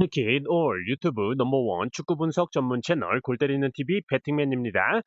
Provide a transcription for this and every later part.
특히 올 유튜브 넘버원 축구 분석 전문 채널 골 때리는 TV 배팅맨입니다.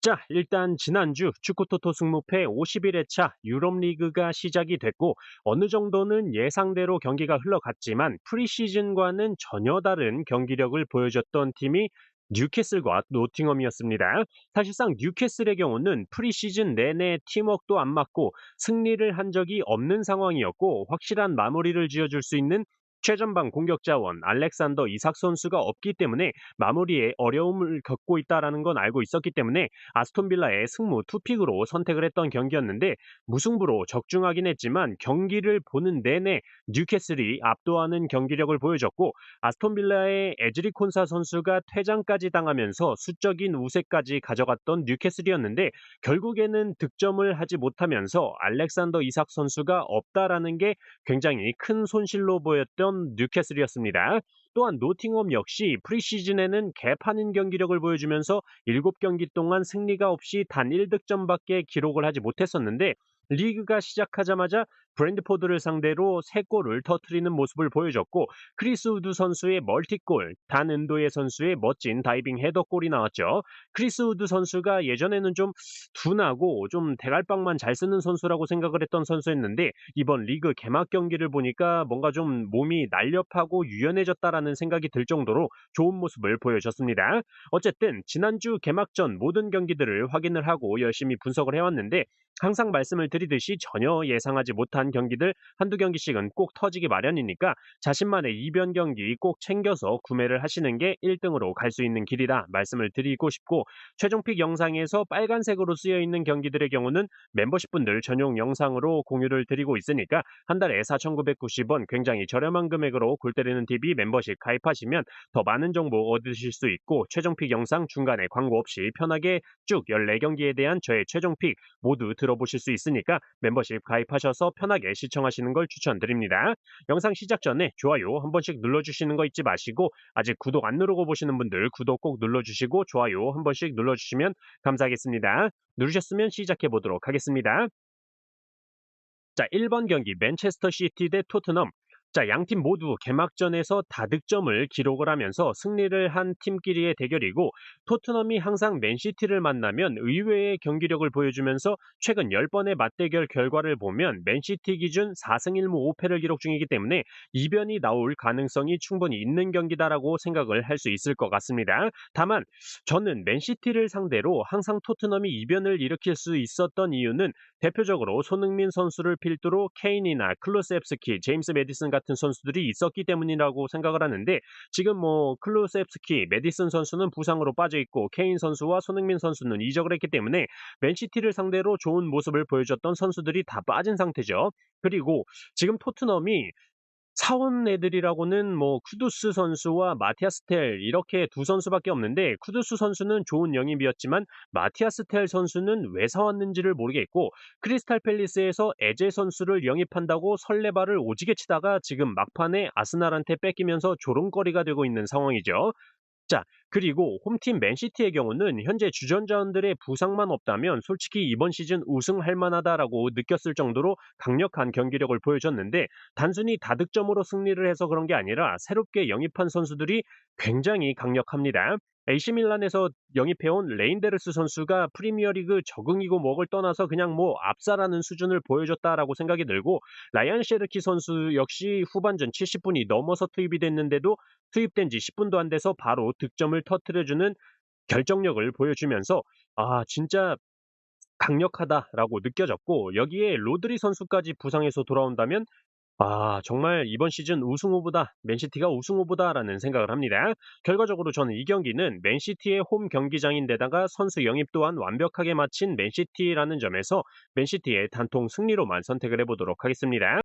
자, 일단 지난주 축구토토 승무패 51회차 유럽리그가 시작이 됐고 어느 정도는 예상대로 경기가 흘러갔지만 프리시즌과는 전혀 다른 경기력을 보여줬던 팀이 뉴캐슬과 노팅엄이었습니다. 사실상 뉴캐슬의 경우는 프리시즌 내내 팀워크도 안 맞고 승리를 한 적이 없는 상황이었고 확실한 마무리를 지어줄 수 있는 최전방 공격 자원 알렉산더 이삭 선수가 없기 때문에 마무리에 어려움을 겪고 있다라는 건 알고 있었기 때문에 아스톤 빌라의 승무 투픽으로 선택을 했던 경기였는데 무승부로 적중하긴 했지만 경기를 보는 내내 뉴캐슬이 압도하는 경기력을 보여줬고 아스톤 빌라의 에즈리 콘사 선수가 퇴장까지 당하면서 수적인 우세까지 가져갔던 뉴캐슬이었는데 결국에는 득점을 하지 못하면서 알렉산더 이삭 선수가 없다라는 게 굉장히 큰 손실로 보였던 뉴캐슬이었습니다. 또한 노팅엄 역시 프리시즌에는 개판인 경기력을 보여주면서 7경기 동안 승리가 없이 단 1득점밖에 기록을 하지 못했었는데 리그가 시작하자마자 브랜드포드를 상대로 3골을 터뜨리는 모습을 보여줬고 크리스 우드 선수의 멀티골, 단 은도의 선수의 멋진 다이빙 헤더골이 나왔죠. 크리스 우드 선수가 예전에는 좀 둔하고 좀 대갈빵만 잘 쓰는 선수라고 생각을 했던 선수였는데 이번 리그 개막 경기를 보니까 뭔가 좀 몸이 날렵하고 유연해졌다라는 생각이 들 정도로 좋은 모습을 보여줬습니다. 어쨌든 지난주 개막전 모든 경기들을 확인을 하고 열심히 분석을 해왔는데 항상 말씀을 드리듯이 전혀 예상하지 못한 경기들 한두 경기씩은 꼭 터지기 마련이니까 자신만의 이변 경기 꼭 챙겨서 구매를 하시는 게 1등으로 갈 수 있는 길이라 말씀을 드리고 싶고 최종픽 영상에서 빨간색으로 쓰여 있는 경기들의 경우는 멤버십 분들 전용 영상으로 공유를 드리고 있으니까 한 달에 4,990원 굉장히 저렴한 금액으로 골 때리는 TV 멤버십 가입하시면 더 많은 정보 얻으실 수 있고 최종픽 영상 중간에 광고 없이 편하게 쭉 14경기에 대한 저의 최종픽 모두 들어보실 수 있으니까 멤버십 가입하셔서 편하게 시청하시는 걸 추천드립니다. 영상 시작 전에 좋아요 한 번씩 눌러주시는 거 잊지 마시고 아직 구독 안 누르고 보시는 분들 구독 꼭 눌러주시고 좋아요 한 번씩 눌러주시면 감사하겠습니다. 누르셨으면 시작해 보도록 하겠습니다. 자, 1번 경기 맨체스터 시티 대 토트넘. 자, 양팀 모두 개막전에서 다득점을 기록을 하면서 승리를 한 팀끼리의 대결이고 토트넘이 항상 맨시티를 만나면 의외의 경기력을 보여주면서 최근 10번의 맞대결 결과를 보면 맨시티 기준 4승 1무 5패를 기록 중이기 때문에 이변이 나올 가능성이 충분히 있는 경기다라고 생각을 할 수 있을 것 같습니다. 다만 저는 맨시티를 상대로 항상 토트넘이 이변을 일으킬 수 있었던 이유는 대표적으로 손흥민 선수를 필두로 케인이나 클루세프스키, 제임스 메디슨 같은 선수들이 있었기 때문이라고 생각을 하는데 지금 뭐 클루세프스키, 메디슨 선수는 부상으로 빠져 있고 케인 선수와 손흥민 선수는 이적을 했기 때문에 맨시티를 상대로 좋은 모습을 보여줬던 선수들이 다 빠진 상태죠. 그리고 지금 토트넘이 사온 애들이라고는 뭐 쿠두스 선수와 마티아스 텔 이렇게 두 선수밖에 없는데 쿠두스 선수는 좋은 영입이었지만 마티아스 텔 선수는 왜 사왔는지를 모르겠고 크리스탈 팰리스에서 에제 선수를 영입한다고 설레발을 오지게 치다가 지금 막판에 아스날한테 뺏기면서 조롱거리가 되고 있는 상황이죠. 자, 그리고 홈팀 맨시티의 경우는 현재 주전자원들의 부상만 없다면 솔직히 이번 시즌 우승할 만하다라고 느꼈을 정도로 강력한 경기력을 보여줬는데 단순히 다득점으로 승리를 해서 그런 게 아니라 새롭게 영입한 선수들이 굉장히 강력합니다. AC 밀란에서 영입해온 레인데르스 선수가 프리미어리그 적응이고 뭐를 떠나서 그냥 뭐 압살하는 수준을 보여줬다라고 생각이 들고 라이안 셰르키 선수 역시 후반전 70분이 넘어서 투입이 됐는데도 투입된 지 10분도 안 돼서 바로 득점을 터뜨려주는 결정력을 보여주면서 진짜 강력하다라고 느껴졌고 여기에 로드리 선수까지 부상해서 돌아온다면 정말 이번 시즌 우승 후보다, 맨시티가 우승 후보다라는 생각을 합니다. 결과적으로 저는 이 경기는 맨시티의 홈 경기장인데다가 선수 영입 또한 완벽하게 마친 맨시티라는 점에서 맨시티의 단통 승리로만 선택을 해보도록 하겠습니다.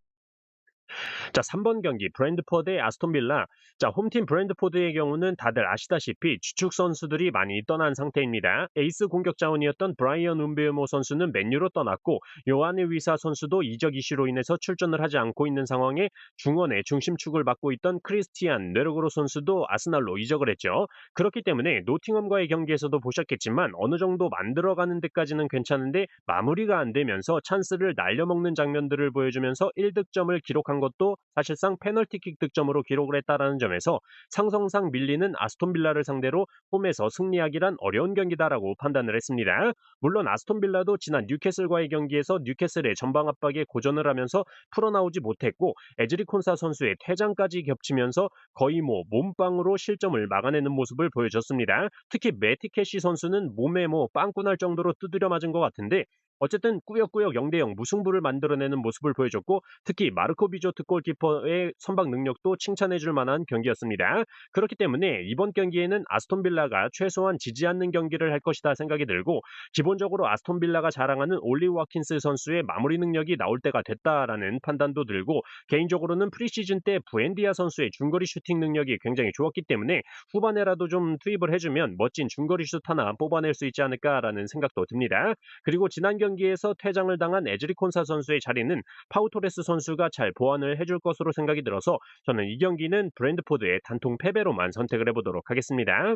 자, 3번 경기 브랜드포드 대 아스톤 빌라. 자, 홈팀 브랜드포드의 경우는 다들 아시다시피 주축 선수들이 많이 떠난 상태입니다. 에이스 공격 자원이었던 브라이언 움베우모 선수는 맨유로 떠났고 요하네 위사 선수도 이적 이슈로 인해서 출전을 하지 않고 있는 상황에 중원의 중심축을 맡고 있던 크리스티안 네르고로 선수도 아스날로 이적을 했죠. 그렇기 때문에 노팅엄과의 경기에서도 보셨겠지만 어느 정도 만들어가는 데까지는 괜찮은데 마무리가 안 되면서 찬스를 날려먹는 장면들을 보여주면서 1득점을 기록한 것도 것도 사실상 페널티킥 득점으로 기록을 했다라는 점에서 상성상 밀리는 아스톤 빌라를 상대로 홈에서 승리하기란 어려운 경기다라고 판단을 했습니다. 물론 아스톤 빌라도 지난 뉴캐슬과의 경기에서 뉴캐슬의 전방 압박에 고전을 하면서 풀어나오지 못했고 에즈리 콘사 선수의 퇴장까지 겹치면서 거의 몸빵으로 실점을 막아내는 모습을 보여줬습니다. 특히 매티 캐시 선수는 몸에 빵꾸 날 정도로 두드려 맞은 것 같은데 어쨌든 꾸역꾸역 0대0 무승부를 만들어내는 모습을 보여줬고 특히 마르코 비조트 골키퍼의 선방 능력도 칭찬해줄 만한 경기였습니다. 그렇기 때문에 이번 경기에는 아스톤 빌라가 최소한 지지 않는 경기를 할 것이다 생각이 들고 기본적으로 아스톤 빌라가 자랑하는 올리 와킨스 선수의 마무리 능력이 나올 때가 됐다라는 판단도 들고 개인적으로는 프리시즌 때 부엔디아 선수의 중거리 슈팅 능력이 굉장히 좋았기 때문에 후반에라도 좀 투입을 해주면 멋진 중거리 슛 하나 뽑아낼 수 있지 않을까라는 생각도 듭니다. 그리고 지난 경기에서 퇴장을 당한 에즈리 콘사 선수의 자리는 파우 토레스 선수가 잘 보완을 해줄 것으로 생각이 들어서 저는 이 경기는 브랜트포드의 단통 패배로만 선택을 해보도록 하겠습니다.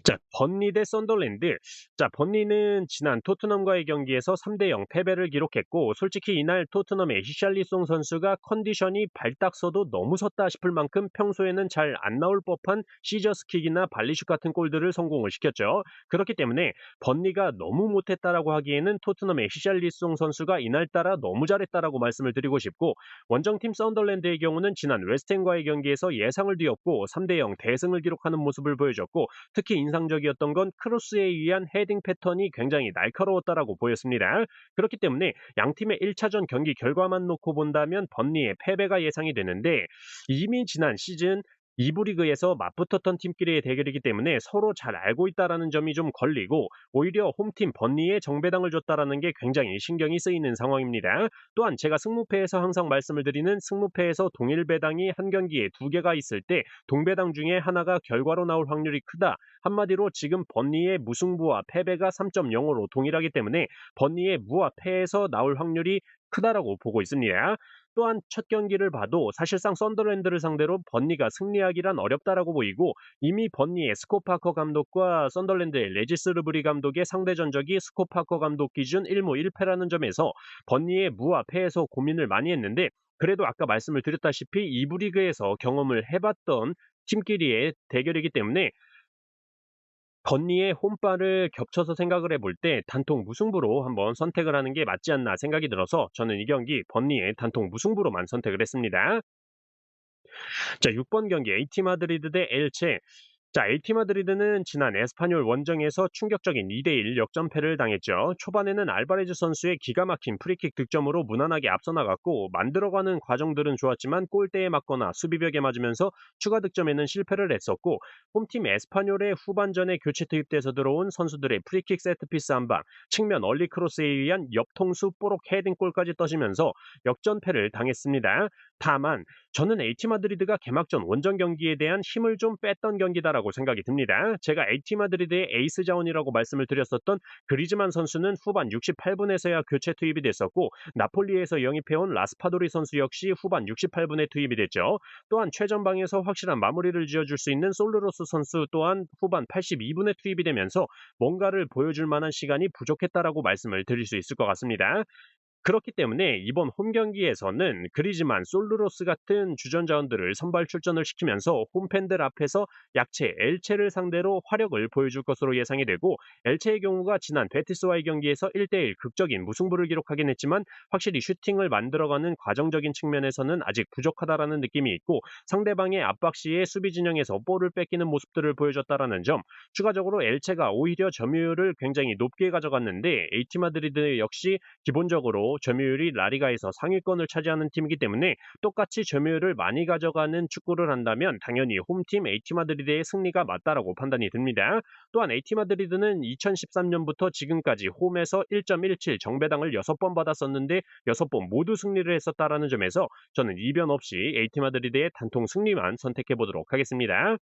자, 번니 대 썬더랜드. 자, 번니는 지난 토트넘과의 경기에서 3대0 패배를 기록했고 솔직히 이날 토트넘의 히샬리송 선수가 컨디션이 발딱 서도 너무 섰다 싶을 만큼 평소에는 잘 안 나올 법한 시저스킥이나 발리슛 같은 골들을 성공을 시켰죠. 그렇기 때문에 번니가 너무 못했다라고 하기에는 토트넘의 히샬리송 선수가 이날따라 너무 잘했다라고 말씀을 드리고 싶고 원정팀 썬더랜드의 경우는 지난 웨스트햄과의 경기에서 예상을 뒤엎고 3대0 대승을 기록하는 모습을 보여줬고 특히 인상적이었던 건 크로스에 의한 헤딩 패턴이 굉장히 날카로웠다라고 보였습니다. 그렇기 때문에 양팀의 1차전 경기 결과만 놓고 본다면 번니의 패배가 예상이 되는데 이미 지난 시즌 2부 리그에서 맞붙었던 팀끼리의 대결이기 때문에 서로 잘 알고 있다라는 점이 좀 걸리고 오히려 홈팀 번니에 정배당을 줬다라는 게 굉장히 신경이 쓰이는 상황입니다. 또한 제가 승무패에서 항상 말씀을 드리는 승무패에서 동일 배당이 한 경기에 두 개가 있을 때 동배당 중에 하나가 결과로 나올 확률이 크다. 한마디로 지금 번니의 무승부와 패배가 3.0으로 동일하기 때문에 번니의 무와 패에서 나올 확률이 크다라고 보고 있습니다. 또한 첫 경기를 봐도 사실상 썬더랜드를 상대로 번니가 승리하기란 어렵다라고 보이고 이미 번니의 스코파커 감독과 썬더랜드의 레지스 르브리 감독의 상대 전적이 스코파커 감독 기준 1무 1패라는 점에서 번니의 무와 패에서 고민을 많이 했는데 그래도 아까 말씀을 드렸다시피 2부 리그에서 경험을 해봤던 팀끼리의 대결이기 때문에 건니의 홈발을 겹쳐서 생각을 해볼 때 단통 무승부로 한번 선택을 하는 게 맞지 않나 생각이 들어서 저는 이 경기 번니의 단통 무승부로만 선택을 했습니다. 자, 6번 경기 AT 마드리드 대 엘체. 자, AT 마드리드는 지난 에스파뇰 원정에서 충격적인 2대1 역전패를 당했죠. 초반에는 알바레즈 선수의 기가 막힌 프리킥 득점으로 무난하게 앞서 나갔고 만들어가는 과정들은 좋았지만 골대에 맞거나 수비벽에 맞으면서 추가 득점에는 실패를 했었고 홈팀 에스파뇰의 후반전에 교체 투입돼서 들어온 선수들의 프리킥 세트피스 한 방, 측면 얼리 크로스에 의한 옆통수 뽀록 헤딩골까지 떠지면서 역전패를 당했습니다. 다만 저는 AT 마드리드가 개막전 원정 경기에 대한 힘을 좀 뺐던 경기다라고 생각이 듭니다. 제가 AT 마드리드의 에이스 자원이라고 말씀을 드렸었던 그리즈만 선수는 후반 68분에서야 교체 투입이 됐었고 나폴리에서 영입해온 라스파도리 선수 역시 후반 68분에 투입이 됐죠. 또한 최전방에서 확실한 마무리를 지어줄 수 있는 솔르로스 선수 또한 후반 82분에 투입이 되면서 뭔가를 보여줄 만한 시간이 부족했다라고 말씀을 드릴 수 있을 것 같습니다. 그렇기 때문에 이번 홈 경기에서는 그리즈만, 솔루로스 같은 주전 자원들을 선발 출전을 시키면서 홈팬들 앞에서 약체 엘체를 상대로 화력을 보여줄 것으로 예상이 되고 엘체의 경우가 지난 베티스와의 경기에서 1대1 극적인 무승부를 기록하긴 했지만 확실히 슈팅을 만들어가는 과정적인 측면에서는 아직 부족하다라는 느낌이 있고 상대방의 압박 시에 수비 진영에서 볼을 뺏기는 모습들을 보여줬다라는 점 추가적으로 엘체가 오히려 점유율을 굉장히 높게 가져갔는데 에이티 마드리드 역시 기본적으로 점유율이 라리가에서 상위권을 차지하는 팀이기 때문에 똑같이 점유율을 많이 가져가는 축구를 한다면 당연히 홈팀 AT 마드리드의 승리가 맞다라고 판단이 듭니다. 또한 AT 마드리드는 2013년부터 지금까지 홈에서 1.17 정배당을 6번 받았었는데 6번 모두 승리를 했었다라는 점에서 저는 이변 없이 AT 마드리드의 단통 승리만 선택해 보도록 하겠습니다.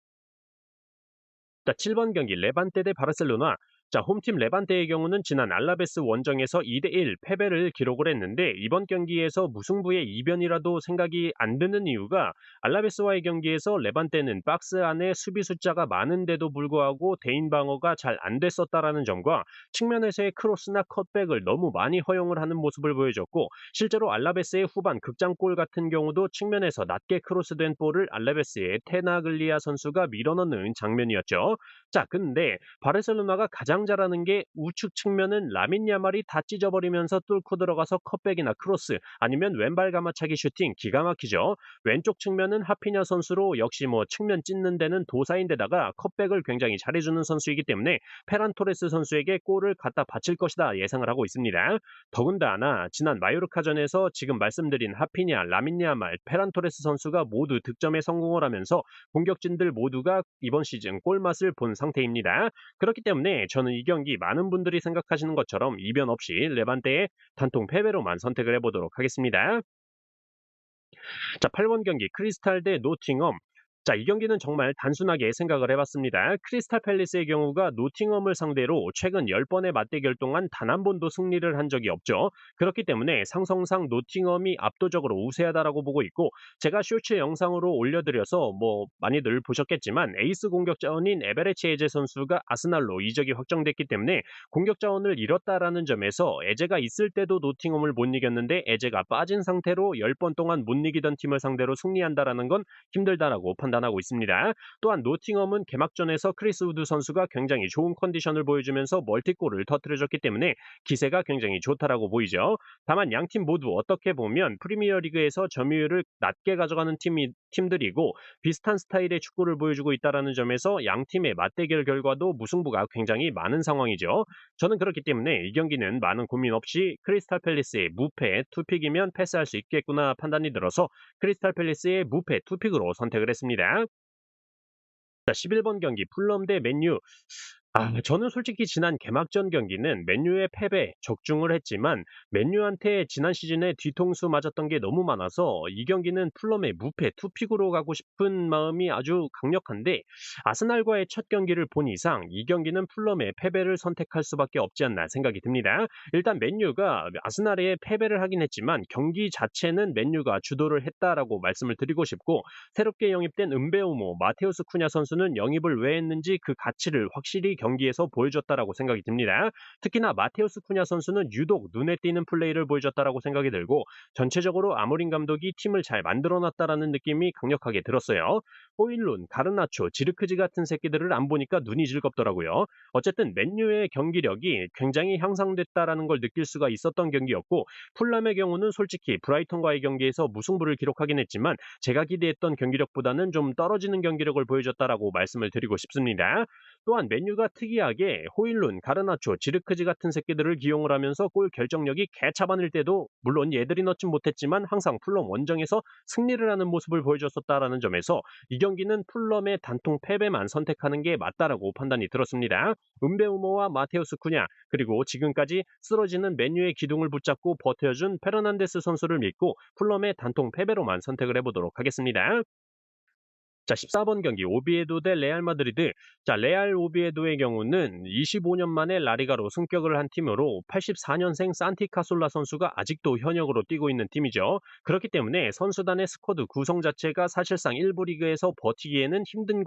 자, 7번 경기 레반테 대 바르셀로나. 자, 홈팀 레반테의 경우는 지난 알라베스 원정에서 2대1 패배를 기록을 했는데 이번 경기에서 무승부의 이변이라도 생각이 안 드는 이유가 알라베스와의 경기에서 레반테는 박스 안에 수비 숫자가 많은데도 불구하고 대인 방어가 잘 안 됐었다라는 점과 측면에서의 크로스나 컷백을 너무 많이 허용을 하는 모습을 보여줬고 실제로 알라베스의 후반 극장골 같은 경우도 측면에서 낮게 크로스된 볼을 알라베스의 테나글리아 선수가 밀어넣는 장면이었죠. 자, 근데 바르셀로나가 가장 잘하는 게 우측 측면은 라민 야말이 다 찢어버리면서 뚫고 들어가서 컷백이나 크로스 아니면 왼발 가마차기 슈팅 기가 막히죠. 왼쪽 측면은 하피냐 선수로 역시 뭐 측면 찢는 데는 도사인데다가 컷백을 굉장히 잘해주는 선수이기 때문에 페란 토레스 선수에게 골을 갖다 바칠 것이다 예상을 하고 있습니다. 더군다나 지난 마요르카전에서 지금 말씀드린 하피냐, 라민 야말, 페란 토레스 선수가 모두 득점에 성공을 하면서 공격진들 모두가 이번 시즌 골맛을 본 상태입니다. 그렇기 때문에 저는 이 경기 많은 분들이 생각하시는 것처럼 이변 없이 레반테의 단통 패배로만 선택을 해보도록 하겠습니다. 자, 8번 경기 크리스탈 대 노팅엄. 자, 이 경기는 정말 단순하게 생각을 해봤습니다. 크리스탈 팰리스의 경우가 노팅엄을 상대로 최근 10번의 맞대결 동안 단 한 번도 승리를 한 적이 없죠. 그렇기 때문에 상성상 노팅엄이 압도적으로 우세하다라고 보고 있고 제가 쇼츠 영상으로 올려드려서 뭐 많이들 보셨겠지만 에이스 공격 자원인 에베레치 에제 선수가 아스날로 이적이 확정됐기 때문에 공격 자원을 잃었다라는 점에서 에제가 있을 때도 노팅엄을 못 이겼는데 에제가 빠진 상태로 10번 동안 못 이기던 팀을 상대로 승리한다라는 건 힘들다라고 판단하고 있습니다. 또한 노팅엄은 개막전에서 크리스 우드 선수가 굉장히 좋은 컨디션을 보여주면서 멀티골을 터뜨려줬기 때문에 기세가 굉장히 좋다라고 보이죠. 다만 양팀 모두 어떻게 보면 프리미어리그에서 점유율을 낮게 가져가는 팀들이고 비슷한 스타일의 축구를 보여주고 있다는 점에서 양팀의 맞대결 결과도 무승부가 굉장히 많은 상황이죠. 저는 그렇기 때문에 이 경기는 많은 고민 없이 크리스탈 팰리스의 무패 투픽이면 패스할 수 있겠구나 판단이 들어서 크리스탈 팰리스의 무패 투픽으로 선택을 했습니다. 자, 11번 경기 풀럼 대 맨유. 저는 솔직히 지난 개막전 경기는 맨유의 패배 적중을 했지만 맨유한테 지난 시즌에 뒤통수 맞았던 게 너무 많아서 이 경기는 풀럼의 무패 투픽으로 가고 싶은 마음이 아주 강력한데 아스날과의 첫 경기를 본 이상 이 경기는 풀럼의 패배를 선택할 수밖에 없지 않나 생각이 듭니다. 일단 맨유가 아스날에 패배를 하긴 했지만 경기 자체는 맨유가 주도를 했다라고 말씀을 드리고 싶고 새롭게 영입된 은베우모, 마테우스 쿠냐 선수는 영입을 왜 했는지 그 가치를 확실히 경기에서 보여줬다라고 생각이 듭니다. 특히나 마테우스 쿠냐 선수는 유독 눈에 띄는 플레이를 보여줬다라고 생각이 들고 전체적으로 아모린 감독이 팀을 잘 만들어놨다라는 느낌이 강력하게 들었어요. 호일룬, 가르나초, 지르크지 같은 새끼들을 안 보니까 눈이 즐겁더라고요. 어쨌든 맨유의 경기력이 굉장히 향상됐다라는 걸 느낄 수가 있었던 경기였고 풀람의 경우는 솔직히 브라이턴과의 경기에서 무승부를 기록하긴 했지만 제가 기대했던 경기력보다는 좀 떨어지는 경기력을 보여줬다라고 말씀을 드리고 싶습니다. 또한 맨유가 특이하게 호일룬, 가르나초, 지르크지 같은 새끼들을 기용을 하면서 골 결정력이 개차반일 때도 물론 얘들이 넣진 못했지만 항상 풀럼 원정에서 승리를 하는 모습을 보여줬었다라는 점에서 이 경기는 풀럼의 단통 패배만 선택하는 게 맞다라고 판단이 들었습니다. 은베우모와 마테우스 쿠냐 그리고 지금까지 쓰러지는 맨유의 기둥을 붙잡고 버텨준 페르난데스 선수를 믿고 풀럼의 단통 패배로만 선택을 해보도록 하겠습니다. 자, 14번 경기 오비에도 대 레알 마드리드. 자, 레알 오비에도의 경우는 25년 만에 라리가로 승격을 한 팀으로 84년생 산티 카솔라 선수가 아직도 현역으로 뛰고 있는 팀이죠. 그렇기 때문에 선수단의 스쿼드 구성 자체가 사실상 1부 리그에서 버티기에는 힘든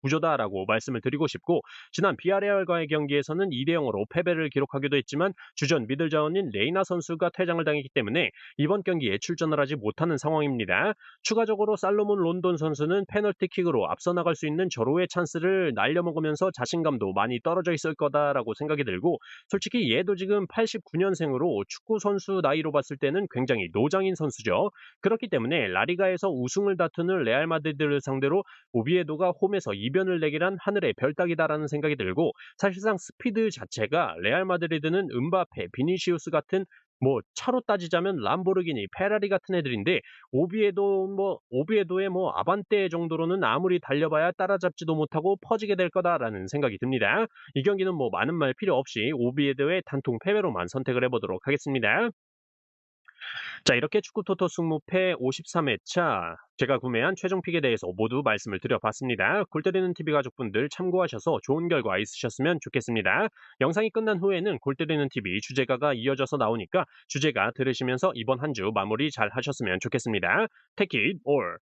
구조다라고 말씀을 드리고 싶고 지난 비아레알과의 경기에서는 2대 0으로 패배를 기록하기도 했지만 주전 미들 자원인 레이나 선수가 퇴장을 당했기 때문에 이번 경기에 출전을 하지 못하는 상황입니다. 추가적으로 살로몬 론돈 선수는 페널티킥으로 앞서 나갈 수 있는 절호의 찬스를 날려먹으면서 자신감도 많이 떨어져 있을 거다라고 생각이 들고 솔직히 얘도 지금 89년생으로 축구 선수 나이로 봤을 때는 굉장히 노장인 선수죠. 그렇기 때문에 라리가에서 우승을 다투는 레알 마드리드를 상대로 오비에도가 홈에서 이변을 내기란 하늘의 별 따기다라는 생각이 들고 사실상 스피드 자체가 레알 마드리드는 음바페, 비니시우스 같은 뭐 차로 따지자면 람보르기니, 페라리 같은 애들인데 오비에도의 뭐 아반떼 정도로는 아무리 달려봐야 따라잡지도 못하고 퍼지게 될 거다라는 생각이 듭니다. 이 경기는 뭐 많은 말 필요 없이 오비에도의 단통 패배로만 선택을 해보도록 하겠습니다. 자, 이렇게 축구 토토 승무패 53회차 제가 구매한 최종 픽에 대해서 모두 말씀을 드려봤습니다. 골 때리는 TV 가족분들 참고하셔서 좋은 결과 있으셨으면 좋겠습니다. 영상이 끝난 후에는 골 때리는 TV 주제가가 이어져서 나오니까 주제가 들으시면서 이번 한 주 마무리 잘 하셨으면 좋겠습니다. Take it all.